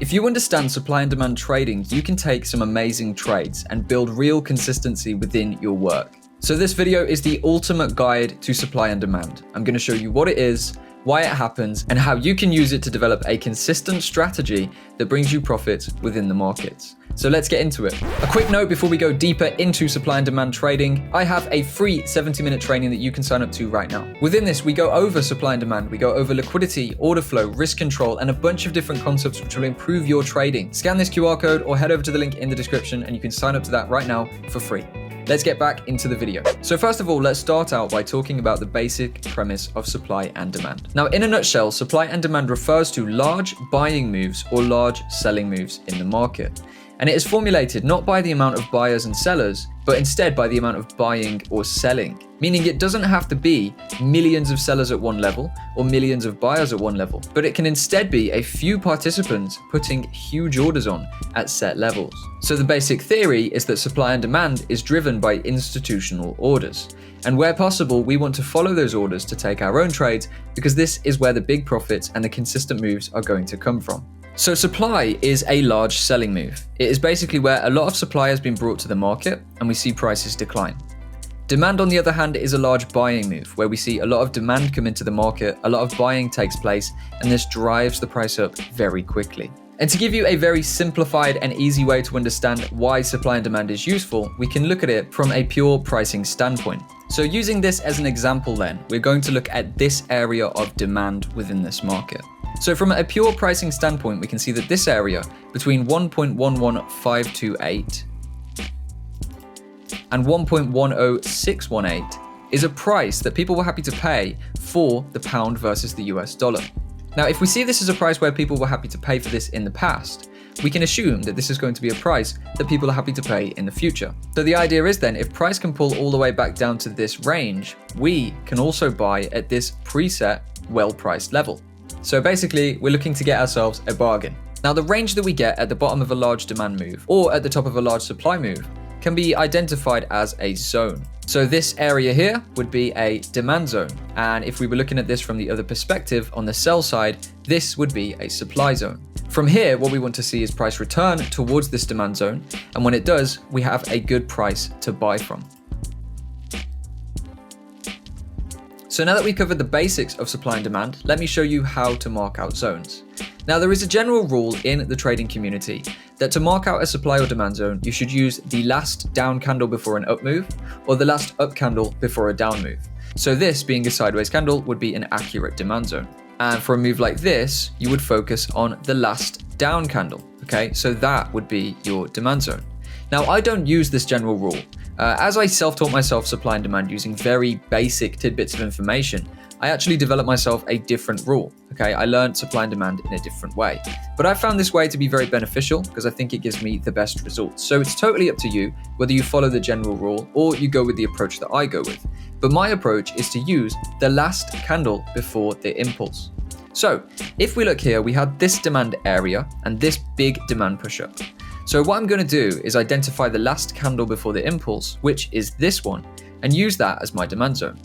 If you understand supply and demand trading, you can take some amazing trades and build real consistency within your work. So this video is the ultimate guide to supply and demand. I'm going to show you what it is, why it happens, and how you can use it to develop a consistent strategy that brings you profits within the markets. So let's get into it. A quick note before we go deeper into supply and demand trading, I have a free 70-minute training that you can sign up to right now. Within this, we go over supply and demand, we go over liquidity, order flow, risk control, and a bunch of different concepts which will improve your trading. Scan this QR code or head over to the link in the description and you can sign up to that right now for free. Let's get back into the video. So first of all, let's start out by talking about the basic premise of supply and demand. Now, in a nutshell, supply and demand refers to large buying moves or large selling moves in the market. And it is formulated not by the amount of buyers and sellers, but instead by the amount of buying or selling. Meaning it doesn't have to be millions of sellers at one level or millions of buyers at one level, but it can instead be a few participants putting huge orders on at set levels. So the basic theory is that supply and demand is driven by institutional orders. And where possible, we want to follow those orders to take our own trades because this is where the big profits and the consistent moves are going to come from. So supply is a large selling move. It is basically where a lot of supply has been brought to the market and we see prices decline. Demand, on the other hand, is a large buying move where we see a lot of demand come into the market, a lot of buying takes place, and this drives the price up very quickly. And to give you a very simplified and easy way to understand why supply and demand is useful, we can look at it from a pure pricing standpoint. So using this as an example then, we're going to look at this area of demand within this market. So from a pure pricing standpoint, we can see that this area between 1.11528 and 1.10618 is a price that people were happy to pay for the pound versus the US dollar. Now, if we see this as a price where people were happy to pay for this in the past, we can assume that this is going to be a price that people are happy to pay in the future. So the idea is then, if price can pull all the way back down to this range, we can also buy at this preset, well-priced level. So basically, we're looking to get ourselves a bargain. Now, the range that we get at the bottom of a large demand move or at the top of a large supply move can be identified as a zone. So this area here would be a demand zone. And if we were looking at this from the other perspective on the sell side, this would be a supply zone. From here, what we want to see is price return towards this demand zone. And when it does, we have a good price to buy from. So now that we've covered the basics of supply and demand, let me show you how to mark out zones. Now, there is a general rule in the trading community that to mark out a supply or demand zone, you should use the last down candle before an up move or the last up candle before a down move. So this, being a sideways candle, would be an accurate demand zone. And for a move like this, you would focus on the last down candle, okay? So that would be your demand zone. Now, I don't use this general rule. As I self-taught myself supply and demand using very basic tidbits of information, I actually developed myself a different rule, okay? I learned supply and demand in a different way. But I found this way to be very beneficial because I think it gives me the best results. So it's totally up to you whether you follow the general rule or you go with the approach that I go with. But my approach is to use the last candle before the impulse. So if we look here, we had this demand area and this big demand push-up. So what I'm going to do is identify the last candle before the impulse, which is this one, and use that as my demand zone.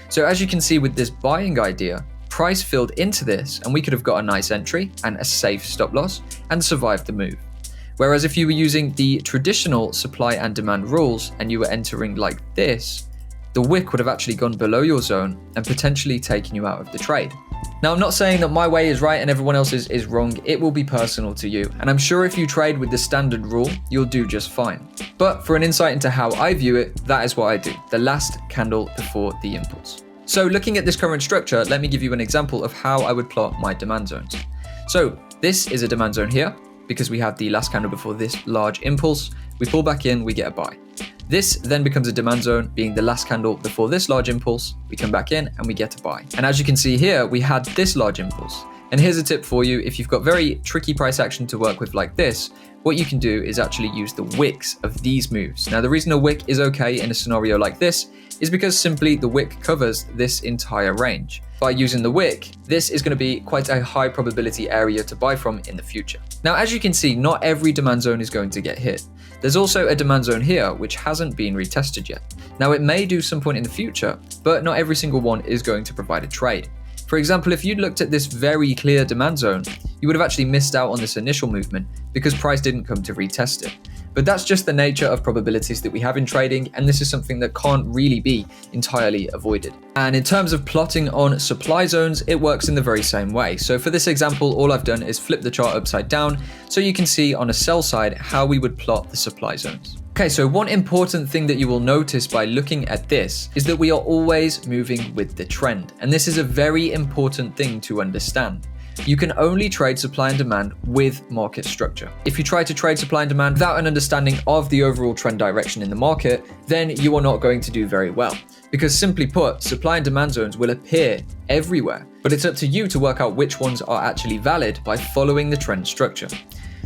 So as you can see with this buying idea, price filled into this and we could have got a nice entry and a safe stop loss and survived the move. Whereas if you were using the traditional supply and demand rules and you were entering like this, the wick would have actually gone below your zone and potentially taken you out of the trade. Now, I'm not saying that my way is right and everyone else's is wrong. It will be personal to you. And I'm sure if you trade with the standard rule, you'll do just fine. But for an insight into how I view it, that is what I do. The last candle before the impulse. So looking at this current structure, let me give you an example of how I would plot my demand zones. So this is a demand zone here because we have the last candle before this large impulse. We pull back in, we get a buy. This then becomes a demand zone, being the last candle before this large impulse. We come back in and we get a buy. And as you can see here, we had this large impulse. And here's a tip for you. If you've got very tricky price action to work with like this, what you can do is actually use the wicks of these moves. Now, the reason a wick is okay in a scenario like this is because simply the wick covers this entire range. By using the wick, this is going to be quite a high probability area to buy from in the future. Now, as you can see, not every demand zone is going to get hit. There's also a demand zone here, which hasn't been retested yet. Now, it may do some point in the future, but not every single one is going to provide a trade. For example, if you'd looked at this very clear demand zone, you would have actually missed out on this initial movement because price didn't come to retest it. But that's just the nature of probabilities that we have in trading, and this is something that can't really be entirely avoided. And in terms of plotting on supply zones, it works in the very same way. So for this example, all I've done is flip the chart upside down so you can see on a sell side how we would plot the supply zones. Okay, so one important thing that you will notice by looking at this is that we are always moving with the trend. And this is a very important thing to understand. You can only trade supply and demand with market structure. If you try to trade supply and demand without an understanding of the overall trend direction in the market, then you are not going to do very well. Because simply put, supply and demand zones will appear everywhere, but it's up to you to work out which ones are actually valid by following the trend structure.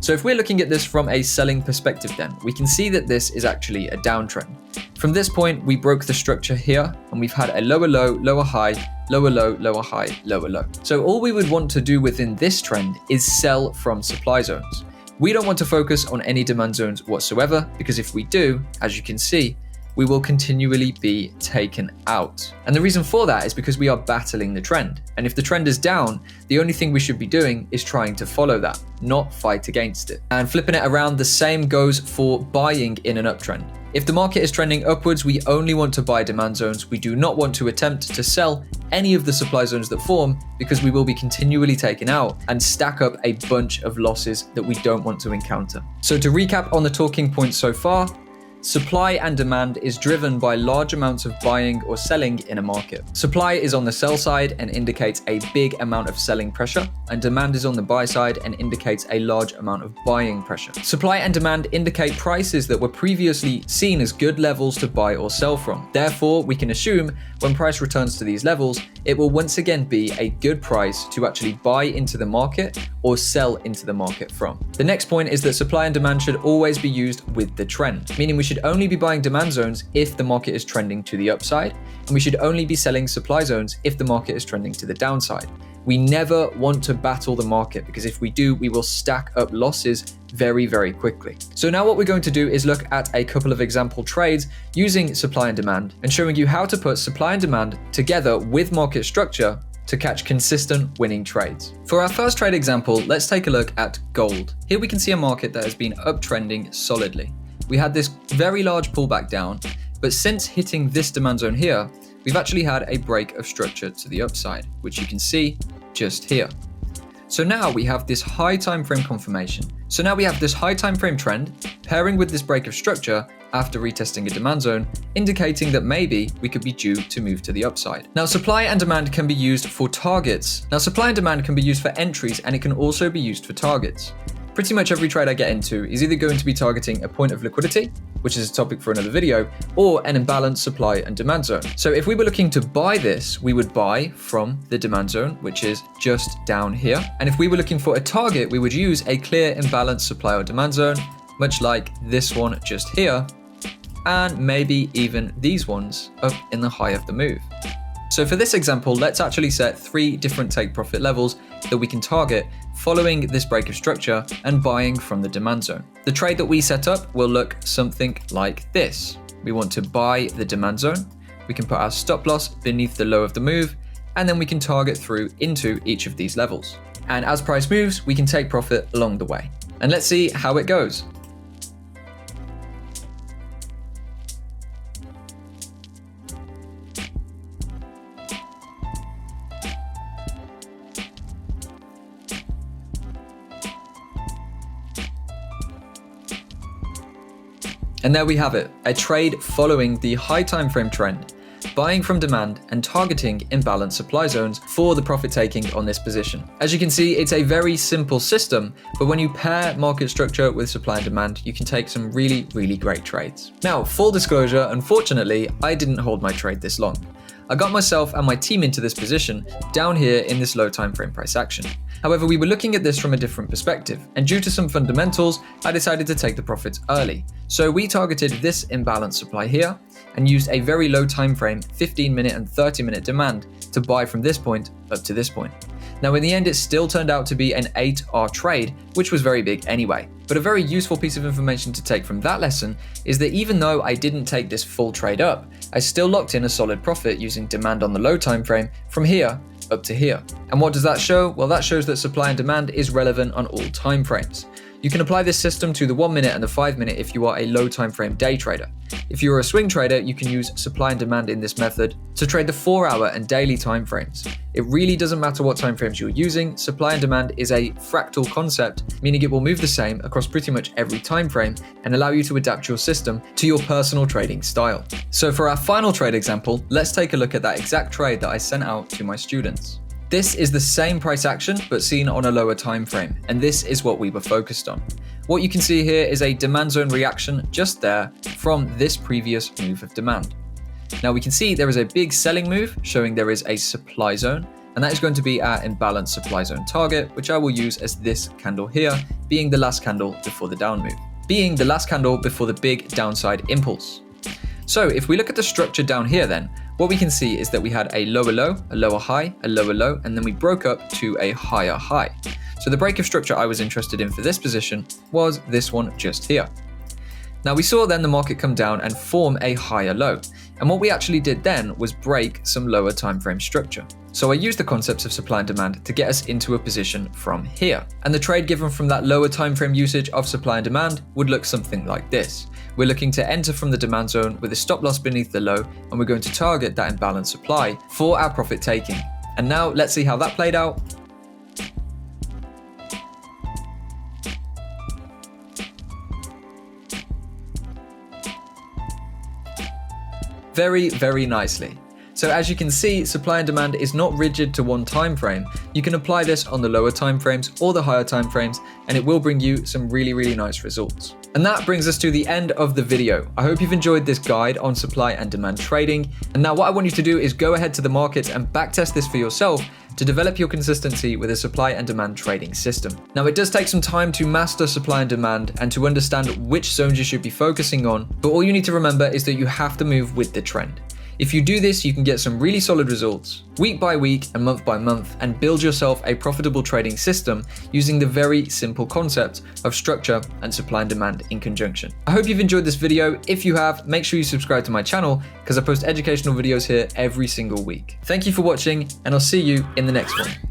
So if we're looking at this from a selling perspective then, we can see that this is actually a downtrend. From this point, we broke the structure here and we've had a lower low, lower high, lower low, lower high, lower low. So all we would want to do within this trend is sell from supply zones. We don't want to focus on any demand zones whatsoever, because if we do, as you can see, we will continually be taken out. And the reason for that is because we are battling the trend. And if the trend is down, the only thing we should be doing is trying to follow that, not fight against it. And flipping it around, the same goes for buying in an uptrend. If the market is trending upwards, we only want to buy demand zones. We do not want to attempt to sell any of the supply zones that form, because we will be continually taken out and stack up a bunch of losses that we don't want to encounter. So to recap on the talking points so far, supply and demand is driven by large amounts of buying or selling in a market. Supply is on the sell side and indicates a big amount of selling pressure, and demand is on the buy side and indicates a large amount of buying pressure. Supply and demand indicate prices that were previously seen as good levels to buy or sell from. Therefore, we can assume when price returns to these levels, it will once again be a good price to actually buy into the market or sell into the market from. The next point is that supply and demand should always be used with the trend, meaning we should only be buying demand zones if the market is trending to the upside, and we should only be selling supply zones if the market is trending to the downside. We never want to battle the market, because if we do, we will stack up losses very, very quickly. So now what we're going to do is look at a couple of example trades using supply and demand and showing you how to put supply and demand together with market structure to catch consistent winning trades. For our first trade example, let's take a look at gold. Here we can see a market that has been uptrending solidly. We had this very large pullback down, but since hitting this demand zone here, we've actually had a break of structure to the upside, which you can see just here. So now we have this high time frame confirmation. So now we have this high time frame trend pairing with this break of structure after retesting a demand zone, indicating that maybe we could be due to move to the upside. Now, supply and demand can be used for targets. Now, supply and demand can be used for entries, and it can also be used for targets. Pretty much every trade I get into is either going to be targeting a point of liquidity, which is a topic for another video, or an imbalanced supply and demand zone. So if we were looking to buy this, we would buy from the demand zone, which is just down here. And if we were looking for a target, we would use a clear imbalanced supply or demand zone, much like this one just here, and maybe even these ones up in the high of the move. So for this example, let's actually set 3 different take profit levels that we can target following this break of structure and buying from the demand zone. The trade that we set up will look something like this. We want to buy the demand zone. We can put our stop loss beneath the low of the move, and then we can target through into each of these levels. And as price moves, we can take profit along the way. And let's see how it goes. And there we have it, a trade following the high time frame trend, buying from demand and targeting imbalanced supply zones for the profit taking on this position. As you can see, it's a very simple system, but when you pair market structure with supply and demand, you can take some really, really great trades. Now, full disclosure, unfortunately, I didn't hold my trade this long. I got myself and my team into this position down here in this low time frame price action. However, we were looking at this from a different perspective, and due to some fundamentals, I decided to take the profits early. So we targeted this imbalanced supply here and used a very low time frame, 15-minute and 30-minute demand to buy from this point up to this point. Now, in the end, it still turned out to be an 8R trade, which was very big anyway. But a very useful piece of information to take from that lesson is that even though I didn't take this full trade up, I still locked in a solid profit using demand on the low time frame from here up to here. And what does that show? Well, that shows that supply and demand is relevant on all time frames. You can apply this system to the 1 minute and the 5 minute if you are a low time frame day trader. If you're a swing trader, you can use supply and demand in this method to trade the 4-hour and daily time frames. It really doesn't matter what time frames you're using. Supply and demand is a fractal concept, meaning it will move the same across pretty much every time frame and allow you to adapt your system to your personal trading style. So for our final trade example, let's take a look at that exact trade that I sent out to my students. This is the same price action, but seen on a lower time frame, and this is what we were focused on. What you can see here is a demand zone reaction just there from this previous move of demand. Now we can see there is a big selling move showing there is a supply zone, and that is going to be our imbalanced supply zone target, which I will use as this candle here, being the last candle before the down move, being the last candle before the big downside impulse. So if we look at the structure down here then, what we can see is that we had a lower low, a lower high, a lower low, and then we broke up to a higher high. So the break of structure I was interested in for this position was this one just here. Now we saw then the market come down and form a higher low. And what we actually did then was break some lower time frame structure. So I used the concepts of supply and demand to get us into a position from here. And the trade given from that lower time frame usage of supply and demand would look something like this. We're looking to enter from the demand zone with a stop loss beneath the low, and we're going to target that imbalanced supply for our profit taking. And now let's see how that played out. Very, very nicely. So as you can see, supply and demand is not rigid to one time frame. You can apply this on the lower time frames or the higher time frames, and it will bring you some really, really nice results. And that brings us to the end of the video. I hope you've enjoyed this guide on supply and demand trading. And now what I want you to do is go ahead to the market and backtest this for yourself to develop your consistency with a supply and demand trading system. Now it does take some time to master supply and demand and to understand which zones you should be focusing on, but all you need to remember is that you have to move with the trend. If you do this, you can get some really solid results week by week and month by month and build yourself a profitable trading system using the very simple concept of structure and supply and demand in conjunction. I hope you've enjoyed this video. If you have, make sure you subscribe to my channel because I post educational videos here every single week. Thank you for watching, and I'll see you in the next one.